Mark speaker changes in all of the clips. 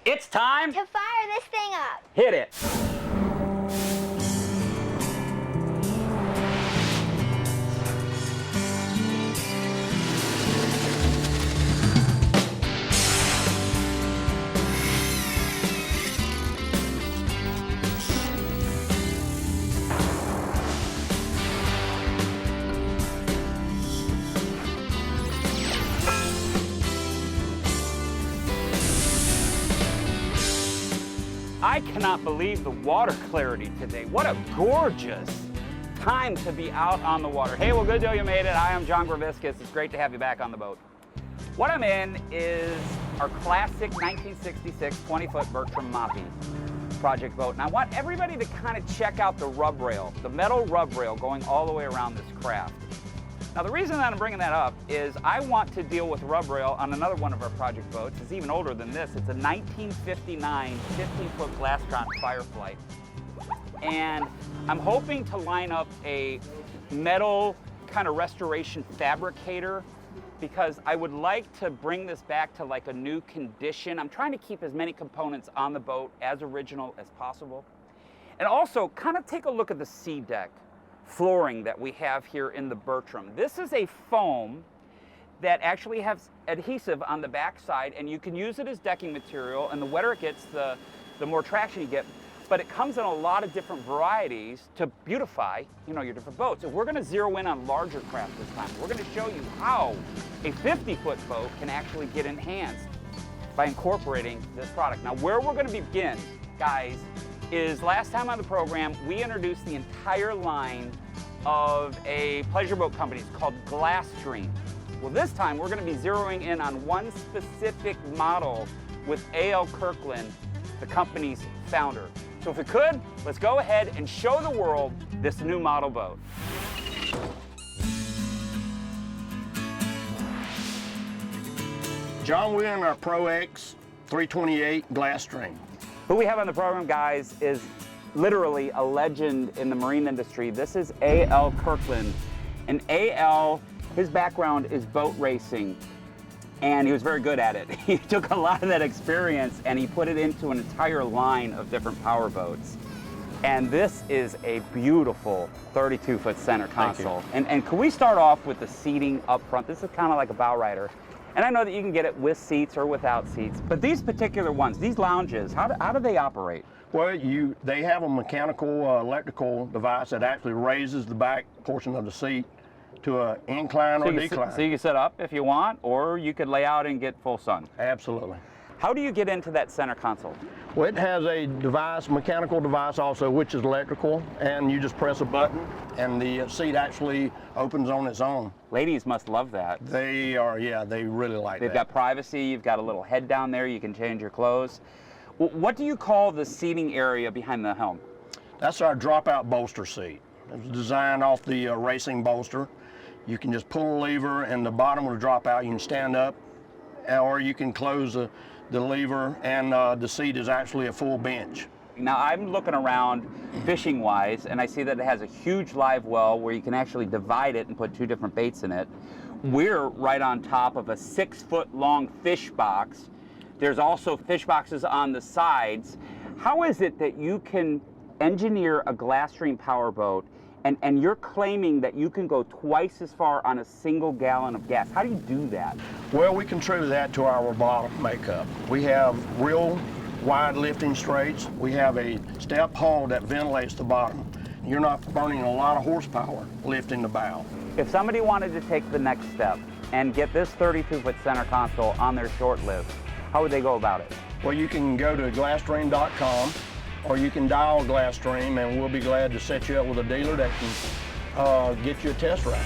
Speaker 1: It's time
Speaker 2: to fire this thing up.
Speaker 1: Hit it. I cannot believe the water clarity today. What a gorgeous time to be out on the water. Hey, well, good deal, you made it. I am John Graviscus. It's great to have you back on the boat. What I'm in is our classic 1966 20-foot Bertram Moppy project boat. And I want everybody to kind of check out the rub rail, the metal rub rail going all the way around this craft. Now, the reason that I'm bringing that up is I want to deal with rub rail on another one of our project boats. It's even older than this. It's a 1959 15-foot Glastron Fireflight. And I'm hoping to line up a metal kind of restoration fabricator because I would like to bring this back to like a new condition. I'm trying to keep as many components on the boat as original as possible. And also kind of take a look at the SeaDek flooring that we have here in the Bertram. This is a foam that actually has adhesive on the back side, and you can use it as decking material, and the wetter it gets, the more traction you get. But it comes in a lot of different varieties to beautify, you know, your different boats. And we're gonna zero in on larger craft this time. We're gonna show you how a 50-foot boat can actually get enhanced by incorporating this product. Now, where we're gonna begin, guys, is last time on the program, we introduced the entire line of a pleasure boat company. It's called Glasstream. Well, this time we're going to be zeroing in on one specific model with A.L. Kirkland, the company's founder. So if we could, let's go ahead and show the world this new model boat.
Speaker 3: John, we're in our Pro X 328 Glasstream.
Speaker 1: Who we have on the program, guys, is literally a legend in the marine industry. This is A.L. Kirkland. And A.L., his background is boat racing, and he was very good at it. He took a lot of that experience and he put it into an entire line of different power boats. And this is a beautiful 32-foot center console. And can we start off with the seating up front? This is kind of like a bow rider. And I know that you can get it with seats or without seats, but these particular ones, these lounges, how do they operate?
Speaker 3: Well, they have a mechanical electrical device that actually raises the back portion of the seat to an incline or decline.
Speaker 1: So you can sit up if you want, or you could lay out and get full sun.
Speaker 3: Absolutely.
Speaker 1: How do you get into that center console?
Speaker 3: Well, it has a device, mechanical device also, which is electrical, and you just press a button and the seat actually opens on its own.
Speaker 1: Ladies must love that.
Speaker 3: They are, yeah, they really like that.
Speaker 1: They've got privacy, you've got a little head down there, you can change your clothes. What do you call the seating area behind the helm?
Speaker 3: That's our dropout bolster seat. It was designed off the racing bolster. You can just pull a lever and the bottom will drop out. You can stand up, or you can close the lever, and the seat is actually a full bench.
Speaker 1: Now I'm looking around fishing wise, and I see that it has a huge live well where you can actually divide it and put two different baits in it. We're right on top of a 6-foot long fish box. There's also fish boxes on the sides. How is it that you can engineer a Glasstream powerboat and you're claiming that you can go twice as far on a single gallon of gas? How do you do that?
Speaker 3: Well, we contribute that to our bottom makeup. We have real wide lifting straights. We have a step hull that ventilates the bottom. You're not burning a lot of horsepower lifting the bow.
Speaker 1: If somebody wanted to take the next step and get this 32-foot center console on their short list, how would they go about it?
Speaker 3: Well, you can go to glasstream.com, or you can dial Glasstream, and we'll be glad to set you up with a dealer that can get you a test ride.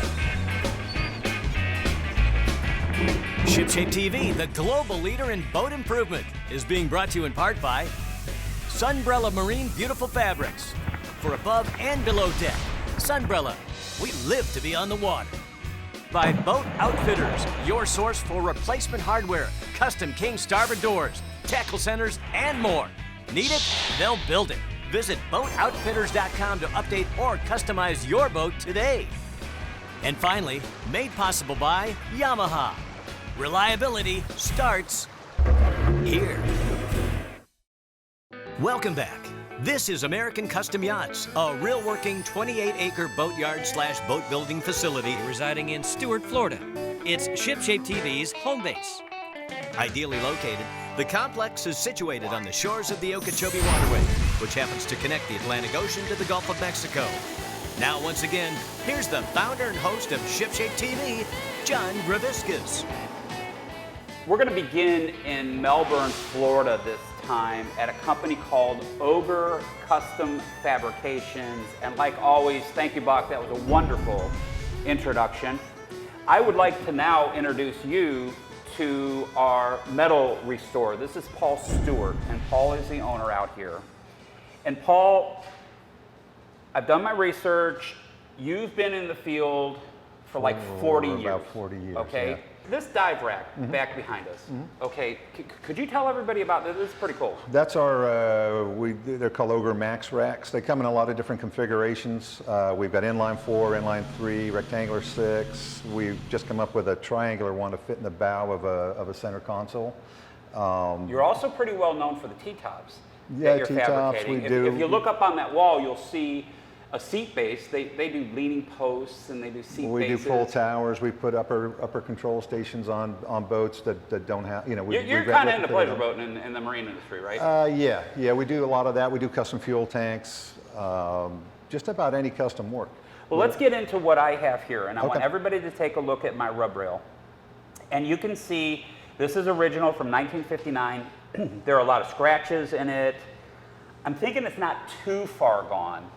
Speaker 4: ShipShape TV, the global leader in boat improvement, is being brought to you in part by Sunbrella Marine Beautiful Fabrics. For above and below deck, Sunbrella, we live to be on the water. By Boat Outfitters, your source for replacement hardware, custom king starboard doors, tackle centers, and more. Need it? They'll build it. Visit boatoutfitters.com to update or customize your boat today. And finally, made possible by Yamaha. Reliability starts here. Welcome back. This is American Custom Yachts, a real working 28-acre boatyard/boat building facility residing in Stuart, Florida. It's ShipShape TV's home base. Ideally located, the complex is situated on the shores of the Okeechobee Waterway, which happens to connect the Atlantic Ocean to the Gulf of Mexico. Now, once again, here's the founder and host of ShipShape TV, John Graviscus.
Speaker 1: We're going to begin in Melbourne, Florida this time at a company called Obex Custom Fabrications. And like always, thank you, Bach. That was a wonderful introduction. I would like to now introduce you to our metal restorer. This is Paul Stewart, and Paul is the owner out here. And Paul, I've done my research. You've been in the field for like 40 years.
Speaker 2: About 40 years,
Speaker 1: okay.
Speaker 2: yeah.
Speaker 1: This dive rack back behind us. Okay, could you tell everybody about this? This is pretty cool.
Speaker 2: That's our, they're called Obex Max racks. They come in a lot of different configurations. We've got inline 4, inline 3, rectangular 6. We've just come up with a triangular one to fit in the bow of a center console.
Speaker 1: You're also pretty well known for the T-tops
Speaker 2: Yeah,
Speaker 1: that you're
Speaker 2: T-tops,
Speaker 1: fabricating.
Speaker 2: we do.
Speaker 1: If you look up on that wall, you'll see a seat base. They do leaning posts and they do seat
Speaker 2: We
Speaker 1: bases.
Speaker 2: do pull towers. We put upper control stations on boats that don't have, you know.
Speaker 1: You're kind of into pleasure boating in the marine industry, right?
Speaker 2: Yeah, we do a lot of that. We do custom fuel tanks, just about any custom work.
Speaker 1: Well, let's get into what I have here, and I want
Speaker 2: Okay.
Speaker 1: everybody to take a look at my rub rail. And you can see this is original from 1959. There are a lot of scratches in it. I'm thinking it's not too far gone.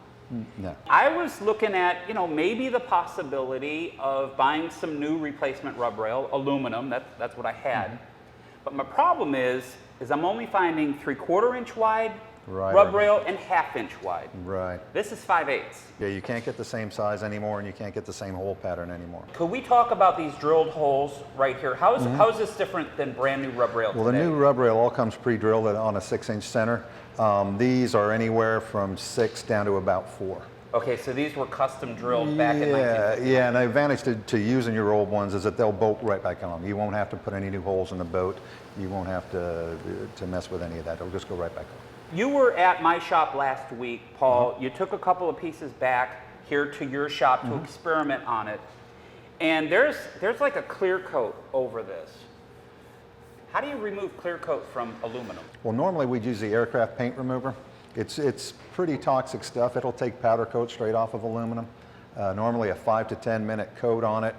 Speaker 2: No.
Speaker 1: I was looking at, maybe the possibility of buying some new replacement rub rail, aluminum, that's what I had. But my problem is I'm only finding 3/4 inch wide rub rail and 1/2 inch wide.
Speaker 2: Right.
Speaker 1: This is 5/8.
Speaker 2: Yeah, you can't get the same size anymore, and you can't get the same hole pattern anymore.
Speaker 1: Could we talk about these drilled holes right here? How is this different than brand new rub rail
Speaker 2: Well,
Speaker 1: today?
Speaker 2: the new rub rail all comes pre-drilled on a 6-inch center. These are anywhere from 6 down to about 4.
Speaker 1: Okay, so these were custom drilled back in 1950.
Speaker 2: Yeah, and the advantage to using your old ones is that they'll bolt right back on. You won't have to put any new holes in the boat. You won't have to mess with any of that. It'll just go right back on.
Speaker 1: You were at my shop last week, Paul. You took a couple of pieces back here to your shop to experiment on it. And there's like a clear coat over this. How do you remove clear coat from aluminum?
Speaker 2: Well, normally we'd use the aircraft paint remover. It's pretty toxic stuff. It'll take powder coat straight off of aluminum. Normally a 5 to 10 minute coat on it.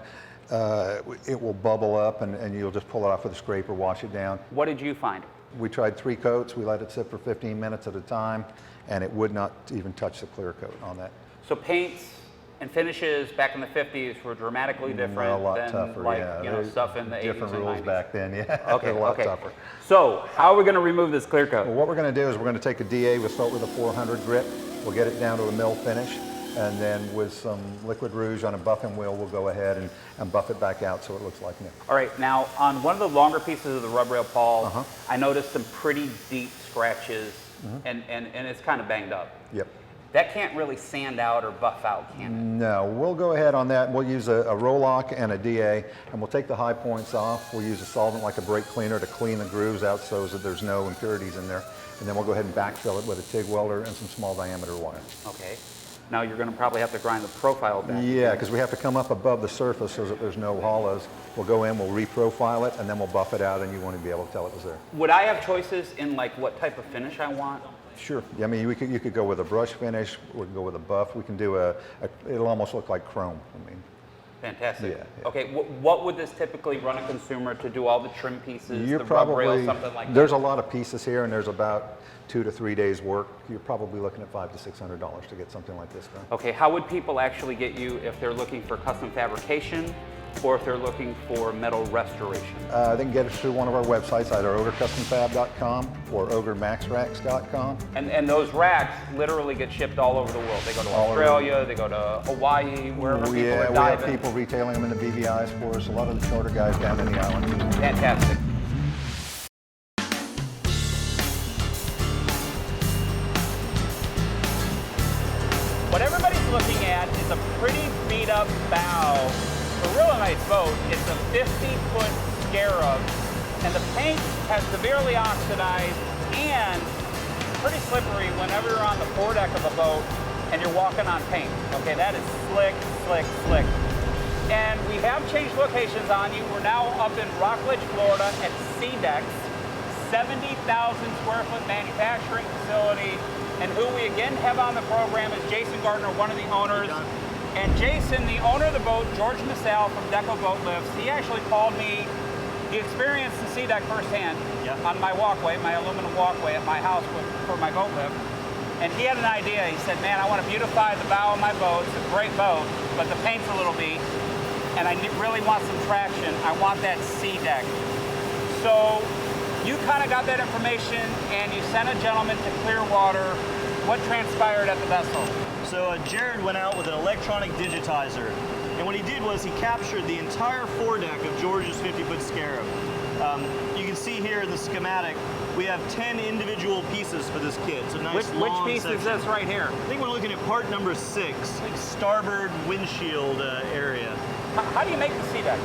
Speaker 2: It will bubble up and you'll just pull it off with a scraper, wash it down.
Speaker 1: What did you find?
Speaker 2: We tried 3 coats. We let it sit for 15 minutes at a time, and it would not even touch the clear coat on that.
Speaker 1: So paints and finishes back in the 50s were dramatically different
Speaker 2: A lot
Speaker 1: than
Speaker 2: tougher,
Speaker 1: like
Speaker 2: yeah.
Speaker 1: stuff in the 80s
Speaker 2: Different
Speaker 1: and
Speaker 2: rules
Speaker 1: 90s.
Speaker 2: back then, yeah.
Speaker 1: Okay,
Speaker 2: A lot
Speaker 1: okay.
Speaker 2: tougher.
Speaker 1: So how are we going to remove this clear coat?
Speaker 2: Well, what we're going to do is we're going to take a DA. We'll start with a 400 grit. We'll get it down to a mill finish, and then with some liquid rouge on a buffing wheel, we'll go ahead and buff it back out so it looks like new.
Speaker 1: All right, now on one of the longer pieces of the rub rail, Paul, I noticed some pretty deep scratches, and it's kind of banged up.
Speaker 2: Yep.
Speaker 1: That can't really sand out or buff out, can it?
Speaker 2: No, we'll go ahead on that. We'll use a roll-lock and a DA, and we'll take the high points off. We'll use a solvent like a brake cleaner to clean the grooves out so that there's no impurities in there. And then we'll go ahead and backfill it with a TIG welder and some small diameter wire.
Speaker 1: Okay. Now you're going to probably have to grind the profile back.
Speaker 2: Yeah, because we have to come up above the surface so that there's no hollows. We'll go in, we'll reprofile it, and then we'll buff it out, and you won't even be able to tell it was there.
Speaker 1: Would I have choices in like what type of finish I want?
Speaker 2: Sure. Yeah, I mean, you could go with a brush finish. We can go with a buff. We can do it'll almost look like chrome. I mean,
Speaker 1: Fantastic.
Speaker 2: Yeah.
Speaker 1: Okay, what would this typically run a consumer to do all the trim pieces,
Speaker 2: you're
Speaker 1: the
Speaker 2: probably
Speaker 1: rub rail, something like
Speaker 2: there's
Speaker 1: that?
Speaker 2: a lot of pieces here, and there's about 2 to 3 days work. You're probably looking at $500 to $600 to get something like this done.
Speaker 1: Okay, how would people actually get you if they're looking for custom fabrication or if they're looking for metal restoration?
Speaker 2: They can get us through one of our websites, either ogercustomfab.com or ogermaxracks.com.
Speaker 1: And those racks literally get shipped all over the world. They go to Australia, they go to Hawaii, wherever people
Speaker 2: Yeah,
Speaker 1: are
Speaker 2: we have
Speaker 1: diving.
Speaker 2: people retailing them in the BVIs for us. A lot of the charter guys down in the island.
Speaker 1: Fantastic. What everybody's looking at is a pretty beat up bow. A really nice boat. It's a 50-foot Scarab, and the paint has severely oxidized, and pretty slippery whenever you're on the foredeck of a boat and you're walking on paint. Okay, that is slick, slick, slick. And we have changed locations on you. We're now up in Rockledge, Florida at SeaDek, 70,000 square foot manufacturing facility. And who we again have on the program is Jason Gardner, one of the owners. And Jason, the owner of the boat, George Massal from Deco Boat Lifts, he actually called me. He experienced the SeaDek firsthand on my walkway, my aluminum walkway at my house for my boat lift. And he had an idea. He said, man, I want to beautify the bow of my boat. It's a great boat, but the paint's a little beat. And I really want some traction. I want that SeaDek. So you kind of got that information and you sent a gentleman to Clearwater. What transpired at the vessel?
Speaker 5: So Jared went out with an electronic digitizer. And what he did was he captured the entire foredeck of George's 50-foot Scarab. You can see here in the schematic, we have 10 individual pieces for this kit. It's a nice
Speaker 1: Which piece
Speaker 5: section.
Speaker 1: is this right here?
Speaker 5: I think we're looking at part number 6, like starboard windshield area.
Speaker 1: How do you make the SeaDek?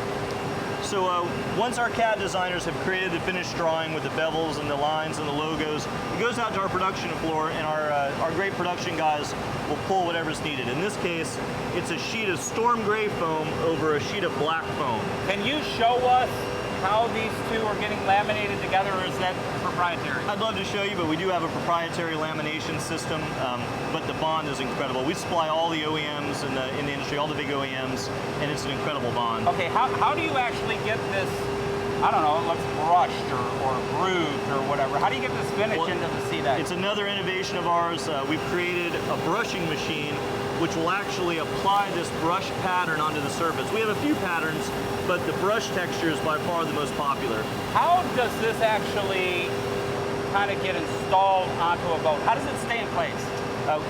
Speaker 5: So once our CAD designers have created the finished drawing with the bevels and the lines and the logos, it goes out to our production floor, and our great production guys will pull whatever's needed. In this case, it's a sheet of storm gray foam over a sheet of black foam.
Speaker 1: Can you show us how these two are getting laminated together, or is that proprietary?
Speaker 5: I'd love to show you, but we do have a proprietary lamination system, but the bond is incredible. We supply all the OEMs in the industry, all the big OEMs, and it's an incredible bond.
Speaker 1: Okay, how do you actually get this, I don't know, it looks brushed or grooved or whatever. How do you get this finish into the SeaDek?
Speaker 5: It's another innovation of ours. We've created a brushing machine which will actually apply this brush pattern onto the surface. We have a few patterns, but the brush texture is by far the most popular.
Speaker 1: How does this actually kind of get installed onto a boat? How does it stay in place?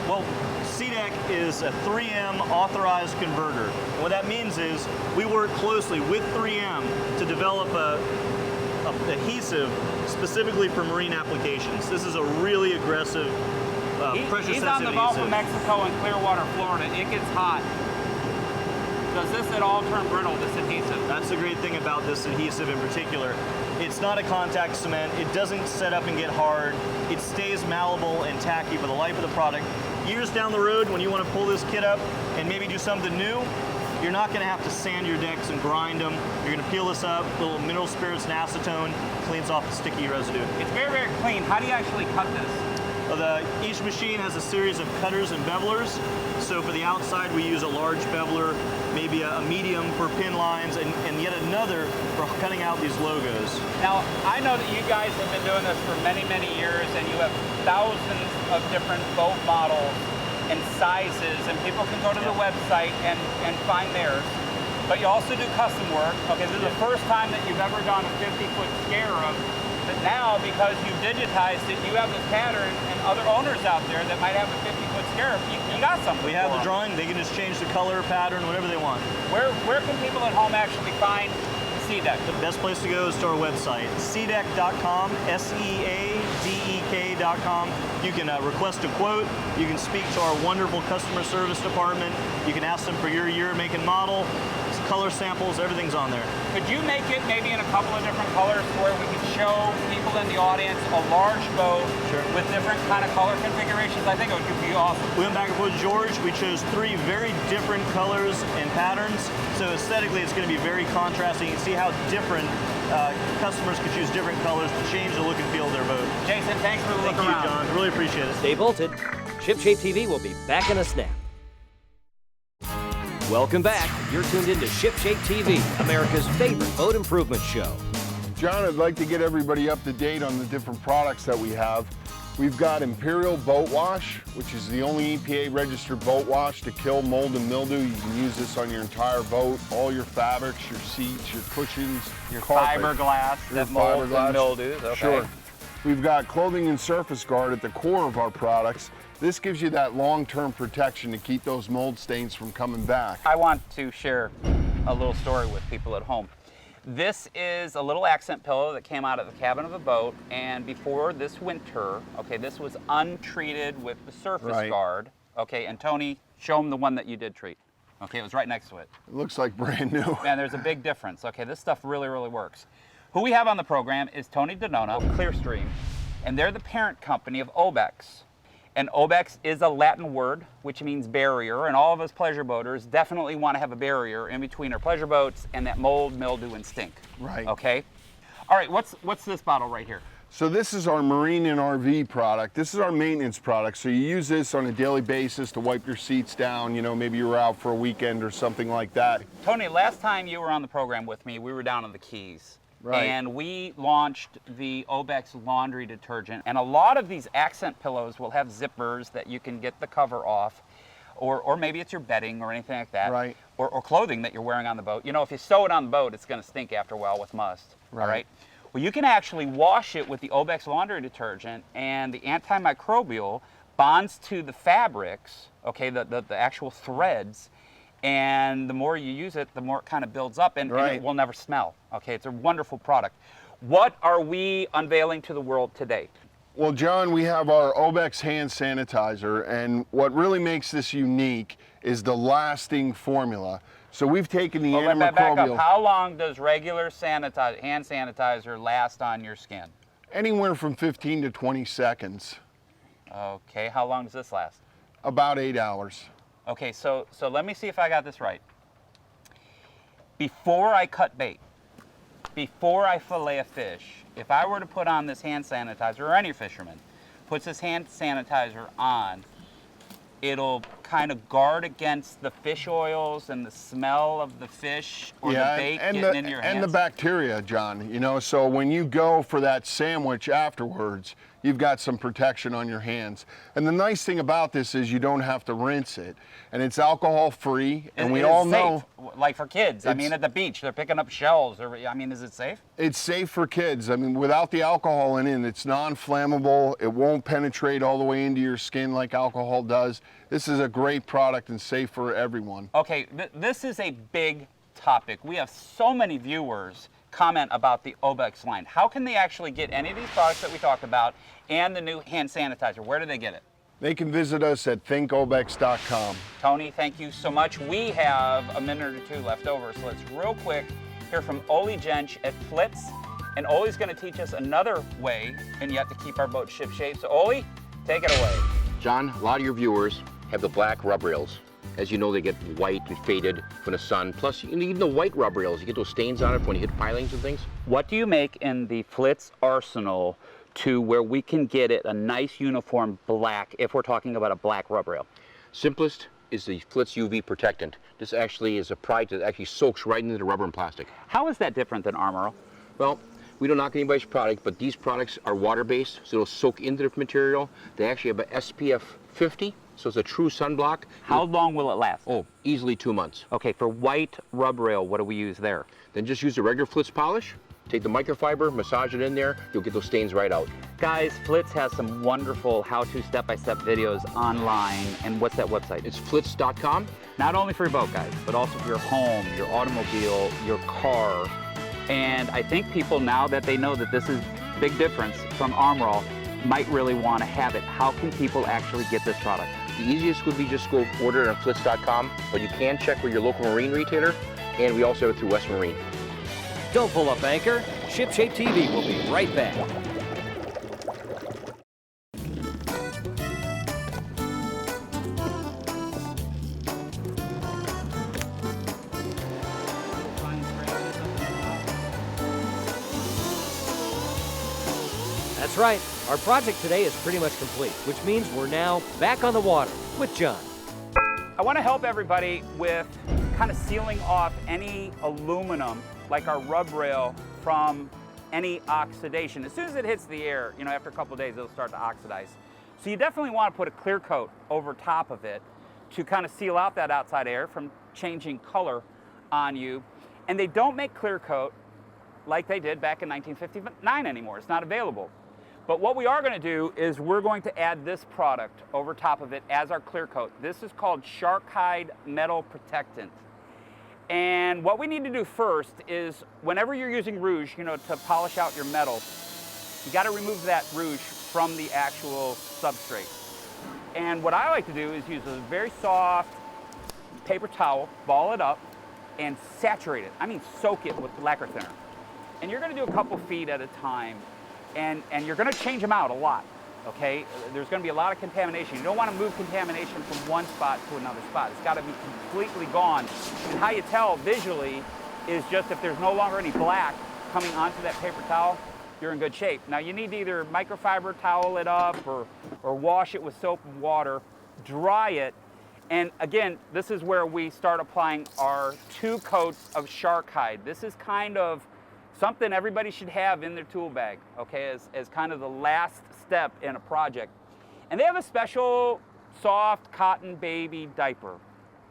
Speaker 5: Well, SeaDek is a 3M authorized converter. And what that means is we work closely with 3M to develop a adhesive specifically for marine applications. This is a really aggressive, pressure-sensitive
Speaker 1: He's on the Gulf
Speaker 5: adhesive.
Speaker 1: of Mexico and Clearwater, Florida. It gets hot. Does this at all turn brittle, this adhesive?
Speaker 5: That's the great thing about this adhesive in particular. It's not a contact cement. It doesn't set up and get hard. It stays malleable and tacky for the life of the product. Years down the road, when you want to pull this kit up and maybe do something new, you're not going to have to sand your decks and grind them. You're going to peel this up, a little mineral spirits and acetone, cleans off the sticky residue.
Speaker 1: It's very, very clean. How do you actually cut this?
Speaker 5: Each machine has a series of cutters and bevelers. So for the outside, we use a large beveler, maybe a medium for pin lines, and yet another for cutting out these logos.
Speaker 1: Now, I know that you guys have been doing this for many, many years, and you have thousands of different boat models and sizes, and people can go to the website and find theirs. But you also do custom work. Okay, this is the first time that you've ever done a 50-foot Scarab. But now, because you've digitized it, you have this pattern, and other owners out there that might have a 50-foot Scarab, you got something.
Speaker 5: We have the drawing. They can just change the color, pattern, whatever they want.
Speaker 1: Where can people at home actually find SeaDek?
Speaker 5: The best place to go is to our website, SeaDek.com, SeaDek.com. You can request a quote. You can speak to our wonderful customer service department. You can ask them for your year, make, and model. Color samples, everything's on there.
Speaker 1: Could you make it maybe in a couple of different colors where we could show people in the audience a large boat with different kind of color configurations? I think it would be awesome.
Speaker 5: We went back and forth with George. We chose 3 very different colors and patterns. So aesthetically, it's going to be very contrasting. You can see how different customers could choose different colors to change the look and feel of their boat.
Speaker 1: Jason, thanks for the look
Speaker 5: Thank
Speaker 1: around.
Speaker 5: you, John. Really appreciate it.
Speaker 4: Stay bolted. ShipShape TV will be back in a snap. Welcome back. You're tuned into ShipShape TV, America's favorite boat improvement show.
Speaker 6: John, I'd like to get everybody up to date on the different products that we have. We've got Imperial Boat Wash, which is the only EPA registered boat wash to kill mold and mildew. You can use this on your entire boat, all your fabrics, your seats, your cushions,
Speaker 1: Your
Speaker 6: carpet,
Speaker 1: fiberglass
Speaker 6: your
Speaker 1: that molds
Speaker 6: fiberglass.
Speaker 1: and mildews. Okay.
Speaker 6: Sure. We've got clothing and surface guard at the core of our products. This gives you that long-term protection to keep those mold stains from coming back.
Speaker 1: I want to share a little story with people at home. This is a little accent pillow that came out of the cabin of a boat, and before this winter, okay, this was untreated with the surface guard. Okay, and Tony, show them the one that you did treat. Okay, it was right next to it.
Speaker 6: It looks like brand new.
Speaker 1: Man, there's a big difference. Okay, this stuff really, really works. Who we have on the program is Tony Donona of Clearstream. and they're the parent company of Obex. And Obex is a Latin word, which means barrier, and all of us pleasure boaters definitely want to have a barrier in between our pleasure boats and that mold, mildew, and stink.
Speaker 6: Right.
Speaker 1: Okay? All right, what's this bottle right here?
Speaker 6: So this is our marine and RV product. This is our maintenance product. So you use this on a daily basis to wipe your seats down. You know, maybe you were out for a weekend or something like that.
Speaker 1: Tony, last time you were on the program with me, we were down in the Keys.
Speaker 6: Right.
Speaker 1: And we launched the Obex laundry detergent. And a lot of these accent pillows will have zippers that you can get the cover off. Or maybe it's your bedding or anything like that.
Speaker 6: Right.
Speaker 1: Or clothing that you're wearing on the boat. You know, if you sew it on the boat, it's going to stink after a while with must.
Speaker 6: Right.
Speaker 1: All right? Well, you can actually wash it with the Obex laundry detergent, and the antimicrobial bonds to the fabrics, okay, the actual threads, and the more you use it, the more it kind of builds up, and it will never smell. Okay, it's a wonderful product. What are we unveiling to the world today?
Speaker 6: Well, John, we have our Obex hand sanitizer, and what really makes this unique is the lasting formula. So we've taken the
Speaker 1: Back up.
Speaker 6: antimicrobial.
Speaker 1: How long does regular hand sanitizer last on your skin?
Speaker 6: Anywhere from 15 to 20 seconds.
Speaker 1: Okay, how long does this last?
Speaker 6: About 8 hours.
Speaker 1: Okay, so let me see if I got this right. Before I cut bait, before I fillet a fish, if I were to put on this hand sanitizer, or any fisherman puts this hand sanitizer on, it'll kind of guard against the fish oils and the smell of the fish or the bait getting into your hands.
Speaker 6: And the bacteria, John. You know, so when you go for that sandwich afterwards, you've got some protection on your hands. And the nice thing about this is you don't have to rinse it. And it's alcohol free, and we all know.
Speaker 1: Like for kids, I mean, at the beach, they're picking up shells. I mean, is it safe?
Speaker 6: It's safe for kids. I mean, without the alcohol in it, it's non-flammable. It won't penetrate all the way into your skin like alcohol does. This is a great product and safe for everyone.
Speaker 1: Okay, this is a big topic. We have so many viewers comment about the Obex line. How can they actually get any of these products that we talked about and the new hand sanitizer? Where do they get it?
Speaker 6: They can visit us at thinkobex.com.
Speaker 1: Tony, thank you so much. We have a minute or two left over, so let's real quick hear from Ole Jench at Flitz. And Ole's going to teach us another way and yet to keep our boat ship shape. So Ole, take it away.
Speaker 7: John, a lot of your viewers have the black rub rails. As you know, they get white and faded from the sun. Plus, even the white rub rails, you get those stains on it when you hit pilings and things.
Speaker 1: What do you make in the Flitz arsenal to where we can get it a nice uniform black if we're talking about a black rub rail?
Speaker 7: Simplest is the Flitz UV protectant. This actually is a product that actually soaks right into the rubber and plastic.
Speaker 1: How is that different than Armor?
Speaker 7: Well, we don't knock anybody's product, but these products are water-based, so it'll soak into the material. They actually have an SPF 50, so it's a true sunblock.
Speaker 1: How long will it last?
Speaker 7: Oh, easily 2 months.
Speaker 1: Okay, for white rub rail, what do we use there?
Speaker 7: Then just use the regular Flitz polish. Take the microfiber, massage it in there, you'll get those stains right out.
Speaker 1: Guys, Flitz has some wonderful how-to step-by-step videos online. And what's that website?
Speaker 7: It's flitz.com.
Speaker 1: Not only for your boat, guys, but also for your home, your automobile, your car. And I think people, now that they know that this is a big difference from Armor, might really want to have it. How can people actually get this product?
Speaker 7: The easiest would be just go order it on flitz.com, but you can check with your local marine retailer, and we also have it through West Marine.
Speaker 4: Don't pull up anchor. Ship Shape TV will be right back. That's right. Our project today is pretty much complete, which means we're now back on the water with John.
Speaker 1: I want to help everybody with kind of sealing off any aluminum, like our rub rail, from any oxidation. As soon as it hits the air, you know, after a couple of days, it'll start to oxidize. So you definitely want to put a clear coat over top of it to kind of seal out that outside air from changing color on you. And they don't make clear coat like they did back in 1959 anymore. It's not available. But what we are going to do is we're going to add this product over top of it as our clear coat. This is called Shark Hide Metal Protectant. And what we need to do first is, whenever you're using rouge, you know, to polish out your metal, you got to remove that rouge from the actual substrate. And what I like to do is use a very soft paper towel, ball it up, and saturate it. I mean, soak it with lacquer thinner. And you're going to do a couple feet at a time. and you're going to change them out a lot, okay? There's going to be a lot of contamination. You don't want to move contamination from one spot to another spot. It's got to be completely gone. And how you tell visually is just if there's no longer any black coming onto that paper towel, you're in good shape. Now you need to either microfiber towel it up or wash it with soap and water, dry it, and again, this is where we start applying our 2 coats of shark hide. This is kind of something everybody should have in their tool bag, okay, as kind of the last step in a project. And they have a special soft cotton baby diaper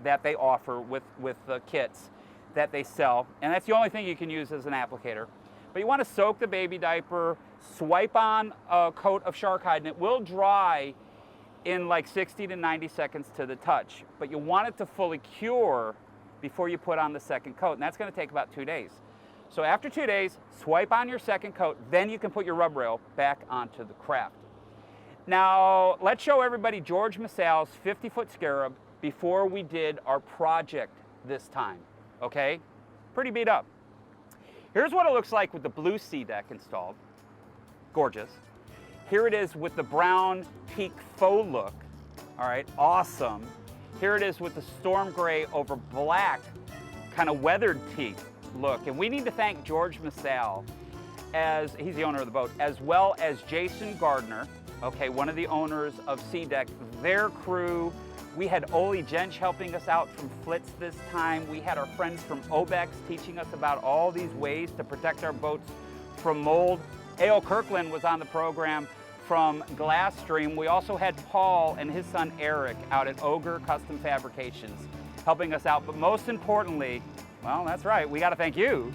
Speaker 1: that they offer with the kits that they sell, and that's the only thing you can use as an applicator. But you want to soak the baby diaper, swipe on a coat of shark hide, and it will dry in like 60 to 90 seconds to the touch. But you want it to fully cure before you put on the second coat, and that's going to take about 2 days. So after 2 days, swipe on your second coat, then you can put your rub rail back onto the craft. Now, let's show everybody George Masal's 50-foot Scarab before we did our project this time, okay? Pretty beat up. Here's what it looks like with the blue SeaDek installed. Gorgeous. Here it is with the brown peak faux look. All right, awesome. Here it is with the storm gray over black, kind of weathered teak look. And we need to thank George Masal, as he's the owner of the boat, as well as Jason Gardner, okay, one of the owners of SeaDek, their crew. We had Ole Jensch helping us out from Flitz this time. We had our friends from Obex teaching us about all these ways to protect our boats from mold. A.O. Kirkland was on the program from Glassstream. We also had Paul and his son Eric out at Ogre Custom Fabrications helping us out. But most importantly, well, that's right, we got to thank you,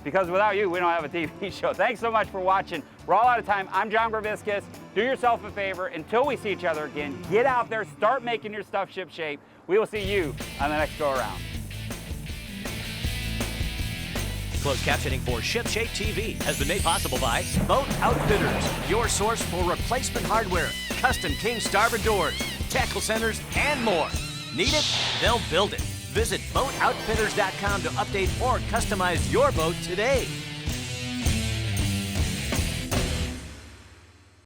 Speaker 1: because without you, we don't have a TV show. Thanks so much for watching. We're all out of time. I'm John Graviscus. Do yourself a favor. Until we see each other again, get out there, start making your stuff shipshape. We will see you on the next go-around.
Speaker 4: Closed captioning for ShipShape TV has been made possible by Boat Outfitters, your source for replacement hardware, custom king starboard doors, tackle centers, and more. Need it? They'll build it. Visit boatoutfitters.com to update or customize your boat today.